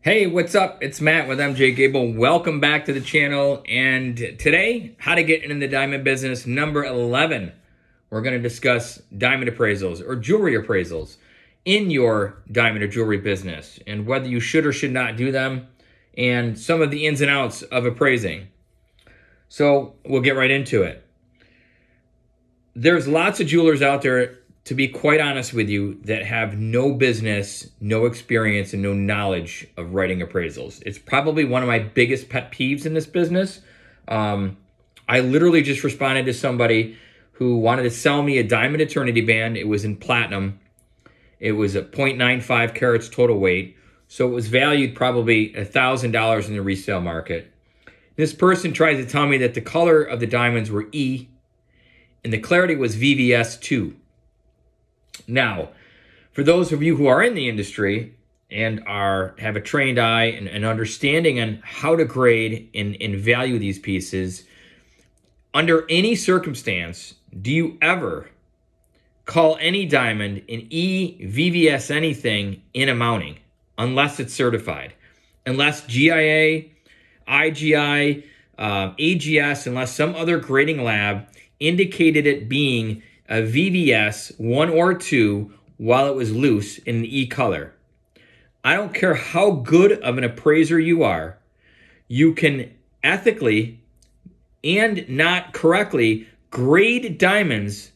Hey, what's up? It's Matt with MJ Gabel. Welcome back to the channel. And today, how to get into the diamond business, number 11. We're going to discuss diamond appraisals or jewelry appraisals in your diamond or jewelry business and whether you should or should not do them and some of the ins and outs of appraising. So we'll get right into it. There's lots of jewelers out there, to be quite honest with you, that have no business, no experience, and no knowledge of writing appraisals. It's probably one of my biggest pet peeves in this business. I literally just responded to somebody who wanted to sell me a diamond eternity band. It was in platinum. It was a 0.95 carats total weight. So it was valued probably $1,000 in the resale market. This person tried to tell me that the color of the diamonds were E and the clarity was VVS 2. Now, for those of you who are in the industry and have a trained eye and an understanding on how to grade and value these pieces, under any circumstance, do you ever call any diamond an E, VVS, anything in a mounting, unless it's certified? Unless GIA, IGI, AGS, unless some other grading lab indicated it being a VVS 1 or 2 while it was loose in an E color. I don't care how good of an appraiser you are, you can ethically and not correctly grade diamonds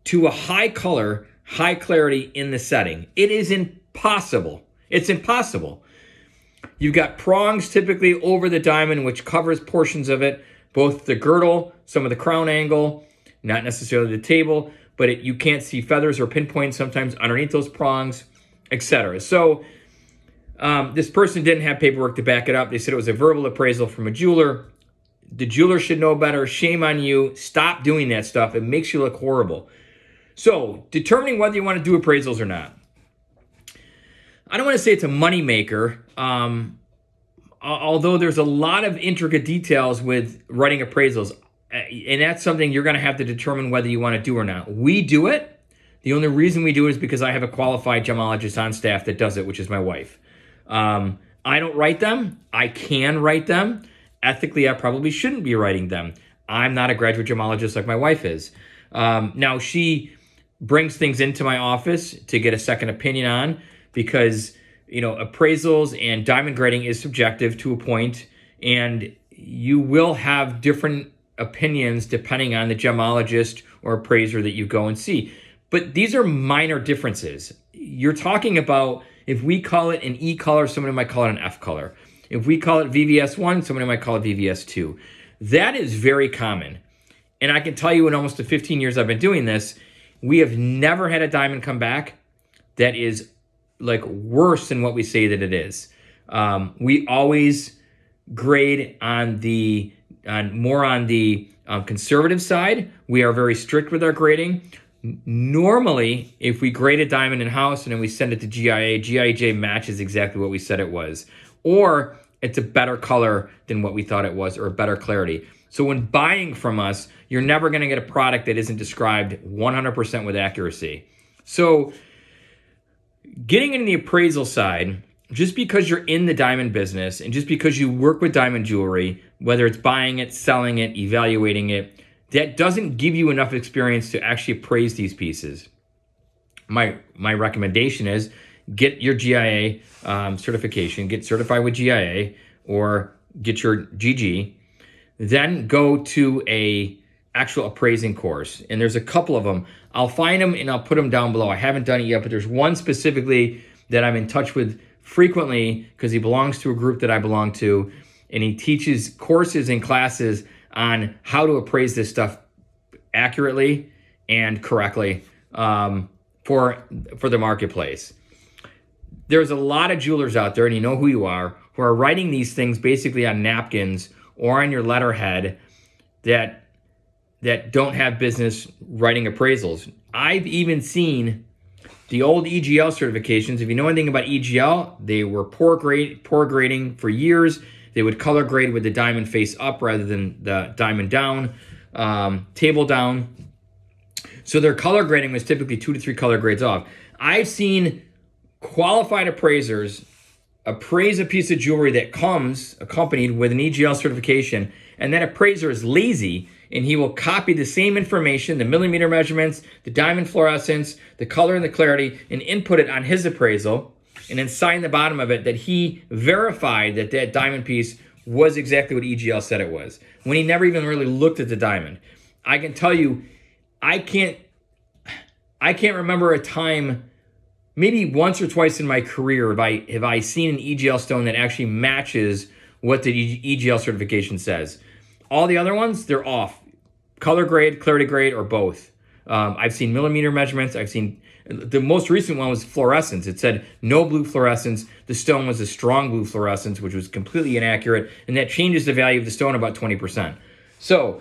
to a high color, high clarity in the setting. It is impossible. It's impossible. You've got prongs typically over the diamond, which covers portions of it, both the girdle, some of the crown angle, not necessarily the table, but you can't see feathers or pinpoints sometimes underneath those prongs, etc. So this person didn't have paperwork to back it up. They said it was a verbal appraisal from a jeweler. The jeweler should know better. Shame on you. Stop doing that stuff. It makes you look horrible. So determining whether you want to do appraisals or not. I don't want to say it's a moneymaker, although there's a lot of intricate details with writing appraisals. And that's something you're going to have to determine whether you want to do or not. We do it. The only reason we do it is because I have a qualified gemologist on staff that does it, which is my wife. I don't write them. I can write them. Ethically, I probably shouldn't be writing them. I'm not a graduate gemologist like my wife is. Now, she brings things into my office to get a second opinion on because, appraisals and diamond grading is subjective to a point, and you will have different opinions depending on the gemologist or appraiser that you go and see. But these are minor differences. You're talking about, if we call it an E color, somebody might call it an F color. If we call it VVS 1, somebody might call it VVS 2. That is very common. And I can tell you in almost the 15 years I've been doing this, we have never had a diamond come back that is like worse than what we say that it is. We always grade on the conservative side. We are very strict with our grading. Normally, if we grade a diamond in-house and then we send it to GIA, GIJ matches exactly what we said it was. Or it's a better color than what we thought it was, or a better clarity. So when buying from us, you're never going to get a product that isn't described 100% with accuracy. So getting into the appraisal side, just because you're in the diamond business and just because you work with diamond jewelry, whether it's buying it, selling it, evaluating it, that doesn't give you enough experience to actually appraise these pieces. My recommendation is get your GIA certification, get certified with GIA, or get your GG. Then go to a actual appraising course. And there's a couple of them. I'll find them and I'll put them down below. I haven't done it yet, but there's one specifically that I'm in touch with frequently because he belongs to a group that I belong to, and he teaches courses and classes on how to appraise this stuff accurately and correctly for the marketplace. There's a lot of jewelers out there, and you know who you are, who are writing these things basically on napkins or on your letterhead that don't have business writing appraisals. I've even seen the old EGL certifications. If you know anything about EGL, they were poor grading for years. They would color grade with the diamond face up rather than the diamond down, table down. So their color grading was typically 2 to 3 color grades off. I've seen qualified appraisers appraise a piece of jewelry that comes accompanied with an EGL certification, and that appraiser is lazy and he will copy the same information, the millimeter measurements, the diamond fluorescence, the color and the clarity, and input it on his appraisal, and then sign the bottom of it that he verified that that diamond piece was exactly what EGL said it was, when he never even really looked at the diamond. I can tell you, I can't remember a time, maybe once or twice in my career, have I seen an EGL stone that actually matches what the EGL certification says. All the other ones, they're off. Color grade, clarity grade, or both. I've seen millimeter measurements. I've seen, the most recent one was fluorescence. It said no blue fluorescence. The stone was a strong blue fluorescence, which was completely inaccurate, and that changes the value of the stone about 20%. So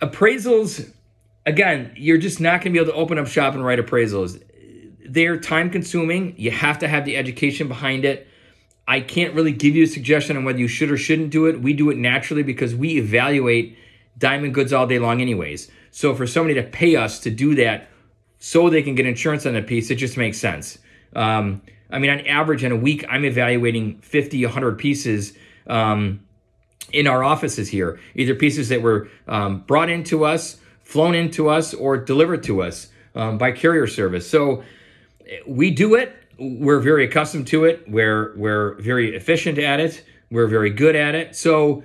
appraisals, again, you're just not going to be able to open up shop and write appraisals. They're time consuming. You have to have the education behind it. I can't really give you a suggestion on whether you should or shouldn't do it. We do it naturally because we evaluate diamond goods all day long anyways. So for somebody to pay us to do that so they can get insurance on a piece, it just makes sense. I mean, on average in a week, I'm evaluating 50, 100 pieces in our offices here, either pieces that were brought into us, flown into us, or delivered to us by carrier service. So we do it. We're very accustomed to it. We're very efficient at it. We're very good at it. So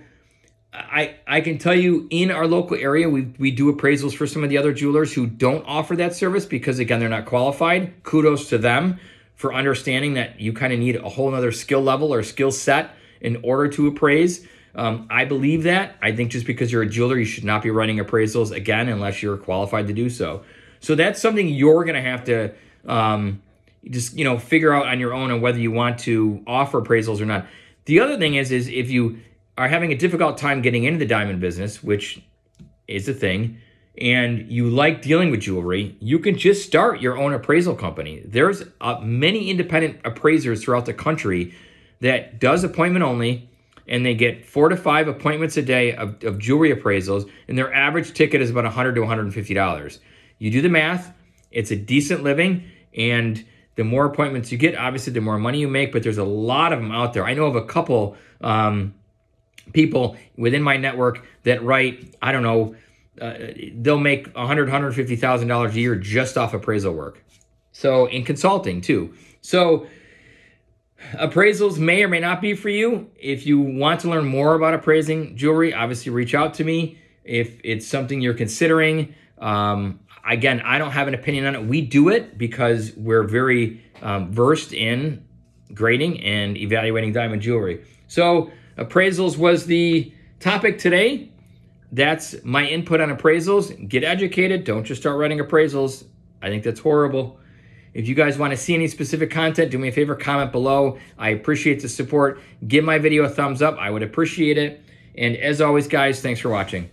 I can tell you, in our local area, we do appraisals for some of the other jewelers who don't offer that service because, again, they're not qualified. Kudos to them for understanding that you kind of need a whole other skill level or skill set in order to appraise. I believe that. I think just because you're a jeweler, you should not be running appraisals, again, unless you're qualified to do so. So that's something you're going to have to just figure out on your own on whether you want to offer appraisals or not. The other thing is if you are having a difficult time getting into the diamond business, which is a thing, and you like dealing with jewelry, you can just start your own appraisal company. There's many independent appraisers throughout the country that does appointment only, and they get 4 to 5 appointments a day of jewelry appraisals, and their average ticket is about $100 to $150. You do the math, it's a decent living, and the more appointments you get, obviously, the more money you make, but there's a lot of them out there. I know of a couple people within my network that write, I don't know, they'll make $100,000, $150,000 a year just off appraisal work. So, in consulting too. So, appraisals may or may not be for you. If you want to learn more about appraising jewelry, obviously reach out to me. If it's something you're considering, again, I don't have an opinion on it. We do it because we're very versed in grading and evaluating diamond jewelry. So appraisals was the topic today. That's my input on appraisals. Get educated. Don't just start writing appraisals. I think that's horrible. If you guys want to see any specific content, do me a favor, comment below. I appreciate the support. Give my video a thumbs up. I would appreciate it. And as always, guys, thanks for watching.